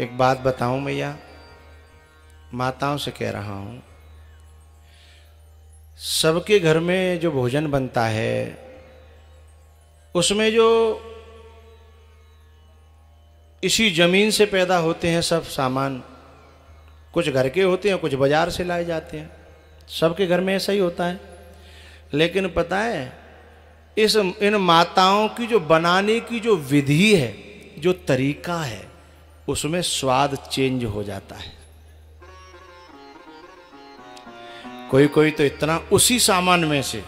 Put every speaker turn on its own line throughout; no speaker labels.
एक बात बताऊं भैया, माताओं से कह रहा हूं, सबके घर में जो भोजन बनता है उसमें जो इसी जमीन से पैदा होते हैं सब सामान, कुछ घर के होते हैं, कुछ बाजार से लाए जाते हैं, सबके घर में ऐसा ही होता है। लेकिन पता है इन माताओं की जो बनाने की जो विधि है, जो तरीका है, उसमें स्वाद चेंज हो जाता है। कोई कोई तो इतना उसी सामान में से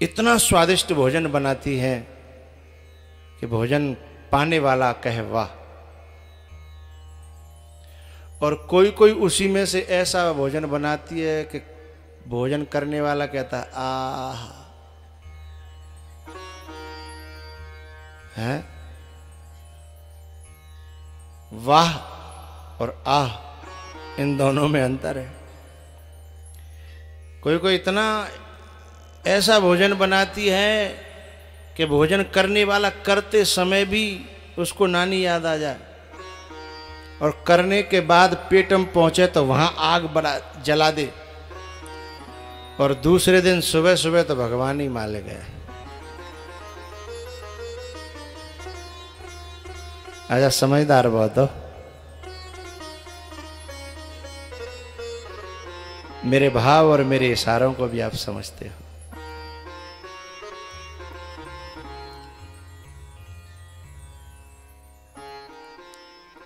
इतना स्वादिष्ट भोजन बनाती है कि भोजन पाने वाला कहे वाह, और कोई कोई उसी में से ऐसा भोजन बनाती है कि भोजन करने वाला कहता है आह, है वाह और आह, इन दोनों में अंतर है। कोई कोई इतना ऐसा भोजन बनाती है कि भोजन करने वाला करते समय भी उसको नानी याद आ जाए, और करने के बाद पेट में पहुंचे तो वहां आग बड़ा जला दे, और दूसरे दिन सुबह सुबह तो भगवान ही मान ले गया। आजा समझदार बहुत हो, मेरे भाव और मेरे इशारों को भी आप समझते हो।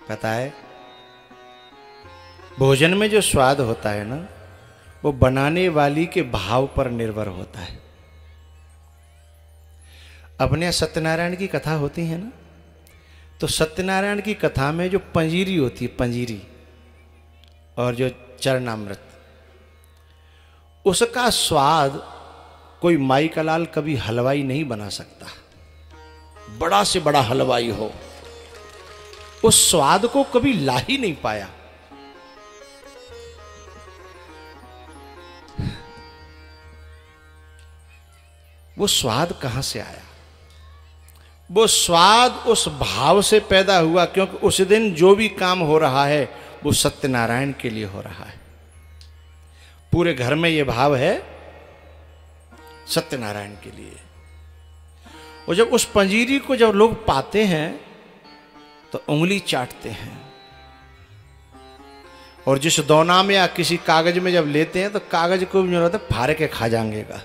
पता है भोजन में जो स्वाद होता है ना, वो बनाने वाली के भाव पर निर्भर होता है। अपने यहाँ सत्यनारायण की कथा होती है ना, तो सत्यनारायण की कथा में जो पंजीरी होती है, पंजीरी और जो चरणामृत, उसका स्वाद कोई माई का लाल कभी हलवाई नहीं बना सकता। बड़ा से बड़ा हलवाई हो, उस स्वाद को कभी ला ही नहीं पाया। वो स्वाद कहां से आया? वो स्वाद उस भाव से पैदा हुआ, क्योंकि उस दिन जो भी काम हो रहा है वो सत्यनारायण के लिए हो रहा है। पूरे घर में ये भाव है सत्यनारायण के लिए। और जब उस पंजीरी को जब लोग पाते हैं तो उंगली चाटते हैं, और जिस दौना में या किसी कागज में जब लेते हैं तो कागज को भी जो फाड़ के खा जाएंगेगा।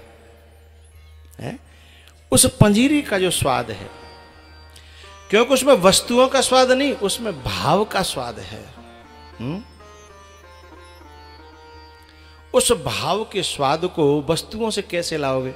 उस पंजीरी का जो स्वाद है, क्योंकि उसमें वस्तुओं का स्वाद नहीं, उसमें भाव का स्वाद है। उस भाव के स्वाद को वस्तुओं से कैसे लाओगे?